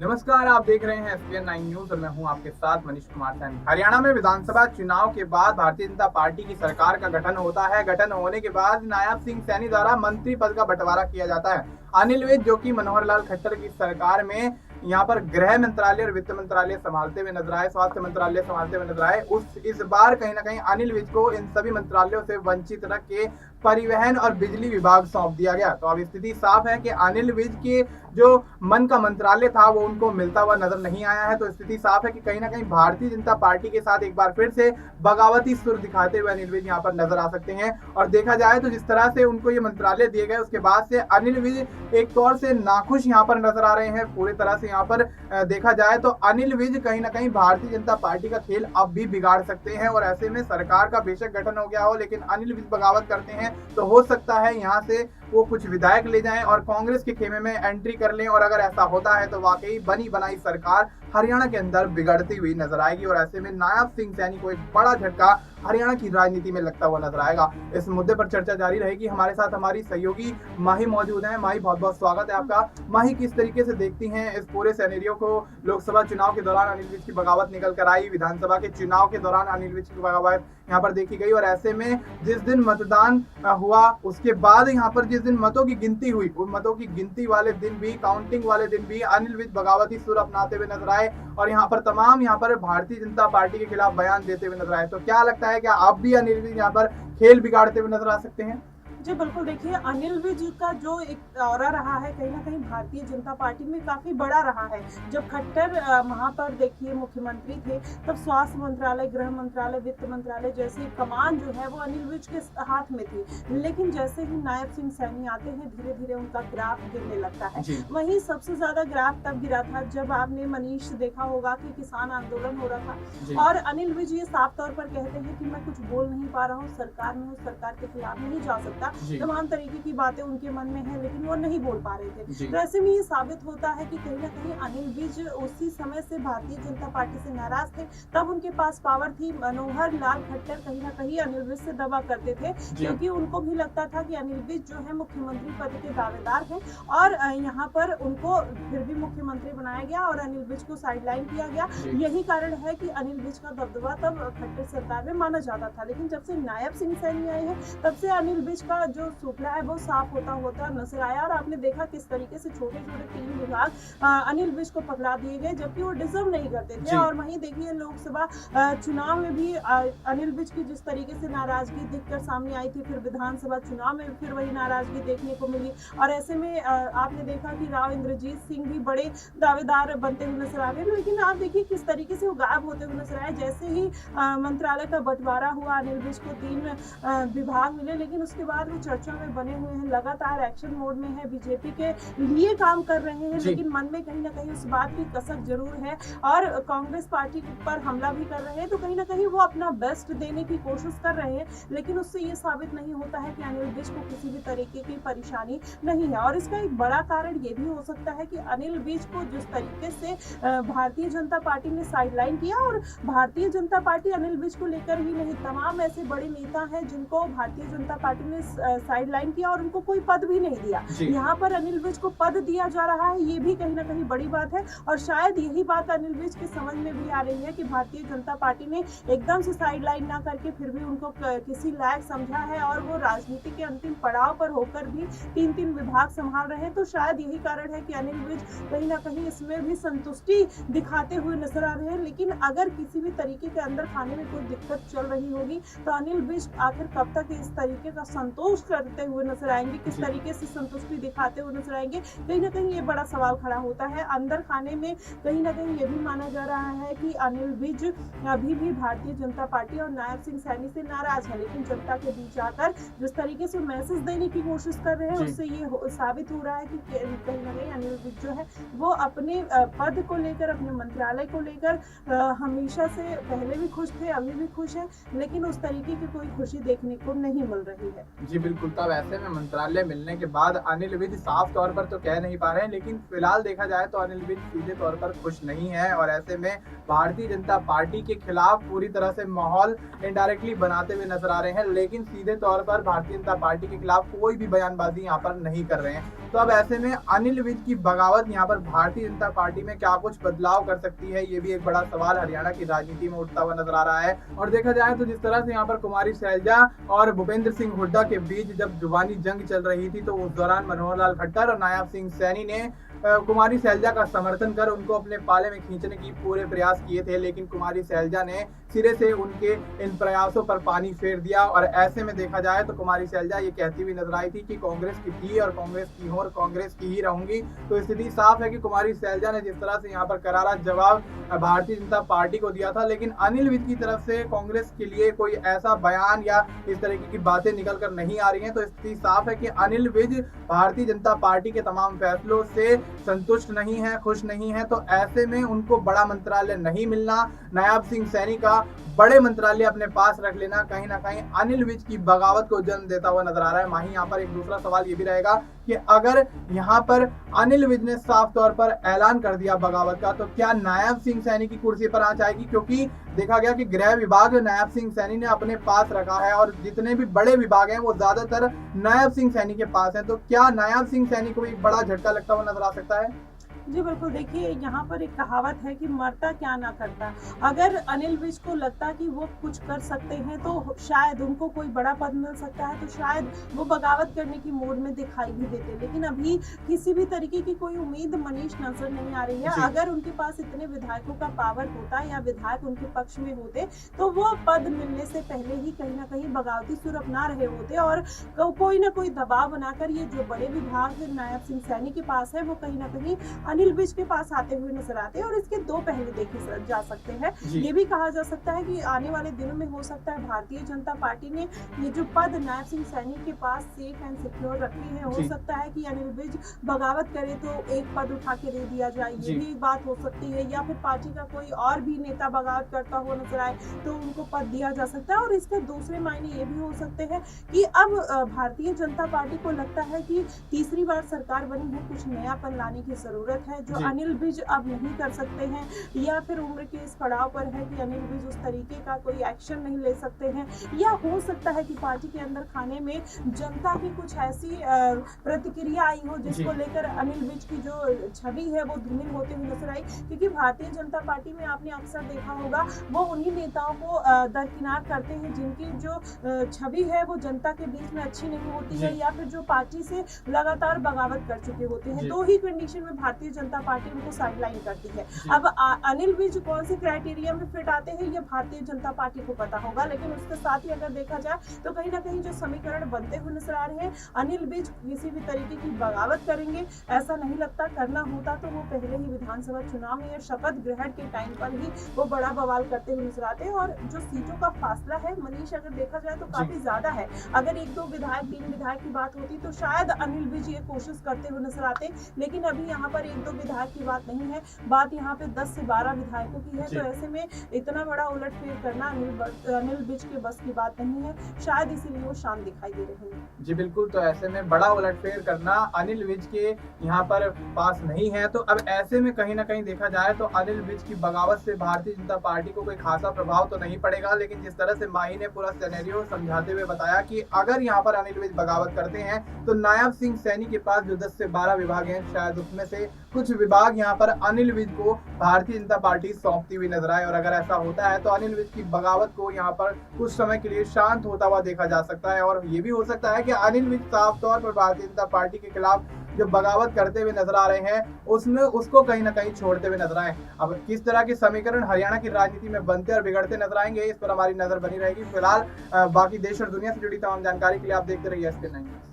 नमस्कार, आप देख रहे हैं SPN 9 न्यूज और मैं हूं आपके साथ मनीष कुमार सैनी। हरियाणा में विधानसभा चुनाव के बाद भारतीय जनता पार्टी की सरकार का गठन होता है। गठन होने के बाद नायब सिंह सैनी द्वारा मंत्री पद का बंटवारा किया जाता है। अनिल विज जो कि मनोहर लाल खट्टर की सरकार में यहाँ पर गृह मंत्रालय और वित्त मंत्रालय संभालते हुए नजर आए, स्वास्थ्य मंत्रालय संभालते हुए नजर आए। इस बार कहीं ना कहीं अनिल विज को इन सभी मंत्रालयों से वंचित रख के परिवहन और बिजली विभाग सौंप दिया गया। तो अब स्थिति साफ है कि अनिल विज के जो मन का मंत्रालय था वो उनको मिलता हुआ नजर नहीं आया है। तो स्थिति साफ है कि कहीं ना कहीं भारतीय जनता पार्टी के साथ एक बार फिर से बगावती सुर दिखाते हुए अनिल विज यहाँ पर नजर आ सकते हैं। और देखा जाए तो जिस तरह से उनको ये मंत्रालय दिए गए उसके बाद से अनिल विज एक तौर से नाखुश यहाँ पर नजर आ रहे हैं। पूरी तरह से यहाँ पर देखा जाए तो अनिल विज कहीं ना कहीं भारतीय जनता पार्टी का खेल अब भी बिगाड़ सकते हैं। और ऐसे में सरकार का बेशक गठन हो गया हो, लेकिन अनिल विज बगावत करते हैं तो हो सकता है यहाँ से वो कुछ विधायक ले जाएं और कांग्रेस के खेमे में एंट्री कर लें। और अगर ऐसा होता है तो वाकई बनी बनाई सरकार हरियाणा के अंदर बिगड़ती हुई नजर आएगी। और ऐसे में नायब सिंह सैनी को एक बड़ा झटका हरियाणा की राजनीति में लगता हुआ नजर आएगा। इस मुद्दे पर चर्चा जारी रहेगी। हमारे साथ हमारी सहयोगी माही मौजूद हैं। माही, बहुत बहुत स्वागत है आपका। माही, किस तरीके से देखती हैं इस पूरे सिनेरियो को? लोकसभा चुनाव के दौरान अनिल विज की बगावत निकल कर आई, विधानसभा के चुनाव के दौरान अनिल विज की बगावत यहाँ पर देखी गई, और ऐसे में जिस दिन मतदान हुआ उसके बाद यहाँ पर जिस दिन मतों की गिनती हुई, उन मतों की गिनती वाले दिन भी, काउंटिंग वाले दिन भी अनिल विज बगावती सुर अपनाते हुए नजर आए और यहाँ पर तमाम यहाँ पर भारतीय जनता पार्टी के खिलाफ बयान देते हुए नजर आए। तो क्या लगता है, क्या आप भी अनिल विज यहाँ पर खेल बिगाड़ते हुए नजर आ सकते हैं? जी बिल्कुल, देखिए अनिल विज का जो एक दौरा रहा है कहीं ना कहीं भारतीय जनता पार्टी में काफ़ी बड़ा रहा है। जब खट्टर वहाँ पर देखिए मुख्यमंत्री थे तब स्वास्थ्य मंत्रालय, गृह मंत्रालय, वित्त मंत्रालय जैसी कमान जो है वो अनिल विज के हाथ में थी। लेकिन जैसे ही नायब सिंह सैनी आते हैं धीरे धीरे उनका ग्राफ गिरने लगता है। वहीं सबसे ज़्यादा ग्राफ तब गिरा था जब आपने मनीष देखा होगा कि किसान आंदोलन हो रहा था और अनिल विज ये साफ तौर पर कहते हैं कि मैं कुछ बोल नहीं पा रहा हूँ, सरकार में हूँ, सरकार के खिलाफ नहीं जा सकता। तमाम तरीके की बातें उनके मन में है लेकिन वो नहीं बोल पा रहे थे। तो ऐसे में ये साबित होता है कि कहीं ना कहीं अनिल विज उसी समय से भारतीय जनता पार्टी से नाराज थे। तब उनके पास पावर थी। मनोहर लाल खट्टर कहीं ना कहीं अनिल विज से दबा करते थे क्योंकि उनको भी लगता था कि अनिल विज जो है मुख्यमंत्री पद के दावेदार हैं और यहाँ पर उनको फिर भी मुख्यमंत्री बनाया गया और अनिल विज को साइडलाइन किया गया। यही कारण है कि अनिल विज का दबदबा तब खट्टर सरकार में माना जाता था। लेकिन जब से नायब सिंह सैनी आए हैं तब से अनिल विज का जो सूखड़ा है वो साफ होता नजर आया और आपने देखा किस तरीके से छोटे छोटे 3 विभाग अनिल विज को पकड़ा दिए गए जबकि वो डिजर्व नहीं करते थे। और वहीं देखिए लोकसभा चुनाव में भी अनिल विज की जिस तरीके से नाराजगी दिखकर सामने आई थी, फिर विधानसभा चुनाव में फिर वही नाराजगी देखने को मिली। और ऐसे में आपने देखा कि राव इंद्रजीत सिंह भी बड़े दावेदार बनते हुए नजर आ गए, लेकिन आप देखिए किस तरीके से वो गायब होते हुए नजर आए। जैसे ही मंत्रालय का बंटवारा हुआ अनिल विज को 3 विभाग मिले, लेकिन उसके बाद वो चर्चा में बने हुए हैं, लगातार एक्शन मोड में है, बीजेपी के लिए काम कर रहे हैं, लेकिन मन में कहीं ना कहीं उस बात की कसक जरूर है और कांग्रेस पार्टी पर हमला भी कर रहे हैं। तो कहीं ना कहीं वो अपना बेस्ट देने की कोशिश कर रहे हैं, लेकिन उससे ये साबित नहीं होता है कि अनिल विज को किसी भी तरीके की परेशानी नहीं है। और इसका एक बड़ा कारण ये भी हो सकता है कि अनिल विज को जिस तरीके से भारतीय जनता पार्टी ने साइडलाइन किया, और भारतीय जनता पार्टी अनिल विज को लेकर ही नहीं, तमाम ऐसे बड़े नेता हैं जिनको भारतीय जनता पार्टी ने साइडलाइन किया और उनको कोई पद भी नहीं दिया। यहाँ पर अनिल विज को पद दिया जा रहा है, ये भी कहीं ना कहीं बड़ी बात है। और शायद यही बात अनिल विज के समझ में भी आ रही है कि भारतीय जनता पार्टी ने एकदम से साइडलाइन ना करके फिर भी उनको किसी लायक समझा है और वो राजनीति के अंतिम पड़ाव पर होकर भी 3 विभाग संभाल रहे हैं। तो शायद यही कारण है कि अनिल विज कहीं ना कहीं इसमें भी संतुष्टि दिखाते हुए नजर आ रहे हैं। लेकिन अगर किसी भी तरीके के अंदर खाने में कोई दिक्कत चल रही होगी तो अनिल विज आखिर कब तक इस तरीके का संतोष करते हुए नजर आएंगे, किस तरीके से संतुष्टि दिखाते हुए नजर आएंगे, कहीं ना कहीं ये बड़ा सवाल खड़ा होता है। अंदर खाने में कहीं ना कहीं ये भी माना जा रहा है कि अनिल विज अभी भी भारतीय जनता पार्टी और नायब सिंह सैनी से नाराज है, लेकिन जनता के बीच आकर जिस तरीके से मैसेज देने की कोशिश कर रहे हैं उससे ये साबित हो रहा है कि कहीं ना कहीं अनिल विज जो है वो अपने पद को लेकर, अपने मंत्रालय को लेकर हमेशा से पहले भी खुश थे, अभी भी खुश है, लेकिन उस तरीके की कोई खुशी देखने को नहीं मिल रही है। जी बिल्कुल, तब ऐसे में मंत्रालय मिलने के बाद अनिल विज साफ तौर पर तो कह नहीं पा रहे हैं, लेकिन फिलहाल देखा जाए तो अनिल विज सीधे तौर पर खुश नहीं है और ऐसे में भारतीय जनता पार्टी के खिलाफ पूरी तरह से माहौल इनडायरेक्टली बनाते हुए नजर आ रहे हैं, लेकिन सीधे तौर पर भारतीय जनता पार्टी के खिलाफ कोई भी बयानबाजी यहाँ पर नहीं कर रहे हैं। तो अब ऐसे में अनिल विज की बगावत यहाँ पर भारतीय जनता पार्टी में क्या कुछ बदलाव कर सकती है, ये भी एक बड़ा सवाल हरियाणा की राजनीति में उठता हुआ नजर आ रहा है। और देखा जाए तो जिस तरह से यहाँ पर कुमारी शैलजा और भूपेंद्र सिंह हुड्डा के बीच जब जुबानी जंग चल रही थी, तो उस दौरान मनोहर लाल खट्टर और नायब सिंह सैनी ने कुमारी शैलजा का समर्थन कर उनको अपने पाले में खींचने की पूरे प्रयास किए थे, लेकिन कुमारी शैलजा ने सिरे से उनके इन प्रयासों पर पानी फेर दिया। और ऐसे में देखा जाए तो कुमारी शैलजा ये कहती हुई नजर आई थी कि कांग्रेस की थी और कांग्रेस की हूं और कांग्रेस की ही रहूंगी। तो स्थिति साफ है कि कुमारी शैलजा ने जिस तरह से यहाँ पर करारा जवाब भारतीय जनता पार्टी को दिया था, लेकिन अनिल विज की तरफ से कांग्रेस के लिए कोई ऐसा बयान या इस तरीके की बातें निकल कर नहीं आ रही हैं। तो स्थिति साफ है कि अनिल विज भारतीय जनता पार्टी के तमाम फैसलों से संतुष्ट नहीं है, खुश नहीं है। तो ऐसे में उनको बड़ा मंत्रालय नहीं मिलना, नायब सिंह सैनी का बड़े मंत्रालय अपने पास रख लेना कहीं ना कहीं अनिल विज की बगावत को जन्म देता हुआ नजर आ रहा है। वहीं यहाँ पर एक दूसरा सवाल ये भी रहेगा कि अगर यहाँ पर अनिल विज ने साफ तौर पर ऐलान कर दिया बगावत का, तो क्या नायब सिंह सैनी की कुर्सी पर आंच आएगी? क्योंकि देखा गया कि गृह विभाग नायब सिंह सैनी ने अपने पास रखा है और जितने भी बड़े विभाग हैं वो ज्यादातर नायब सिंह सैनी के पास हैं। तो क्या नायब सिंह सैनी को भी बड़ा झटका लगता हुआ नजर आ सकता है? जी बिल्कुल, देखिए यहाँ पर एक कहावत है कि मरता क्या ना करता। अगर अनिल विज को लगता कि वो कुछ कर सकते हैं तो शायद उनको कोई बड़ा पद मिल सकता है, तो शायद वो बगावत करने की मोड में दिखाई भी देते, लेकिन अभी किसी भी तरीके की कोई उम्मीद मनीष नजर नहीं आ रही है। अगर उनके पास इतने विधायकों का पावर होता या विधायक उनके पक्ष में होते तो वो पद मिलने से पहले ही कहीं ना कहीं बगावती सुर अपना रहे होते और कोई ना कोई दबाव बनाकर ये जो बड़े विभाग नायब सिंह सैनी के पास है वो कहीं ना कहीं अनिल विज के पास आते हुए नजर आते हैं। और इसके दो पहलू देखे जा सकते हैं। ये भी कहा जा सकता है कि आने वाले दिनों में हो सकता है भारतीय जनता पार्टी ने ये जो पद नायब सिंह सैनी के पास सेफ एंड सिक्योर रखे हैं, हो सकता है कि अनिल विज बगावत करे तो एक पद उठा के दे दिया जाए, ये भी बात हो सकती है। या फिर पार्टी का कोई और भी नेता बगावत करता हुआ नजर आए तो उनको पद दिया जा सकता है। और इसके दूसरे मायने ये भी हो सकते हैं कि अब भारतीय जनता पार्टी को लगता है कि तीसरी बार सरकार बनी है, कुछ नयापन लाने की जरूरत है जो अनिल विज अब नहीं कर सकते हैं, या फिर उम्र के इस पड़ाव पर है कि अनिल विज उस तरीके का कोई एक्शन नहीं ले सकते हैं। या हो सकता है कि पार्टी के अंदर खाने में जनता की कुछ ऐसी प्रतिक्रिया आई हो जिसको लेकर अनिल विज की जो छवि है वो धूमिल होते हुए नजर आई। क्योंकि भारतीय जनता पार्टी में आपने अक्सर देखा होगा वो उन्हीं नेताओं को दरकिनार करते हैं जिनकी जो छवि है वो जनता के बीच में अच्छी नहीं होती है, या फिर जो पार्टी से लगातार बगावत कर चुके होते हैं। दो ही कंडीशन में भारतीय जनता पार्टी उनको साइडलाइन करती है। अब अनिल विज कौन से क्राइटेरिया में फिट आते हैं ये भारतीय जनता पार्टी को पता होगा, लेकिन उसके साथ ही अगर देखा जाए तो कहीं ना कहीं जो समीकरण बनते हुए नजर आ रहे हैं, अनिल विज किसी भी तरीके की बगावत करेंगे ऐसा नहीं लगता। करना होता तो वो पहले ही विधानसभा चुनाव में या शपथ ग्रहण के टाइम पर ही वो बड़ा बवाल करते हुए नजर आते हैं। और जो सीटों का फासला है मनीष, अगर देखा जाए तो काफी ज्यादा है। अगर एक दो विधायक, तीन विधायक की बात होती तो शायद अनिल विज ये कोशिश करते हुए नजर आते, लेकिन अभी यहाँ पर एक दो विधायक की बात नहीं है, बात यहाँ पे 10 से 12 विधायकों की है। तो ऐसे में इतना बड़ा उलटफेर करना अनिल विज के बस की बात नहीं है, शायद इसीलिए वो शांत दिखाई दे रहे हैं। जी बिल्कुल, तो ऐसे में बड़ा उलटफेर करना अनिल विज के यहाँ पर पास नहीं है। तो अब ऐसे में कहीं ना कहीं देखा जाए तो अनिल विज की बगावत से भारतीय जनता पार्टी को कोई खासा प्रभाव तो नहीं पड़ेगा, लेकिन जिस तरह से माही ने पूरा सिनेरियो समझाते हुए बताया कि अगर यहाँ पर अनिल विज बगावत करते हैं तो नायब सिंह सैनी के पास जो 10 से 12 विभाग हैं, शायद उसमें से कुछ विभाग यहाँ पर अनिल विज को भारतीय जनता पार्टी सौंपती हुई नजर आए। और अगर ऐसा होता है तो अनिल विज की बगावत को यहाँ पर कुछ समय के लिए शांत होता हुआ देखा जा सकता है। और ये भी हो सकता है कि अनिल विज साफ तौर पर भारतीय जनता पार्टी के खिलाफ जो बगावत करते हुए नजर आ रहे हैं उसमें उसको कहीं ना कहीं छोड़ते हुए नजर आए। अब किस तरह के समीकरण हरियाणा की राजनीति में बनते और बिगड़ते नजर आएंगे, इस पर हमारी नजर बनी रहेगी। फिलहाल बाकी देश और दुनिया से जुड़ी तमाम जानकारी के लिए आप देखते रहिए SK9।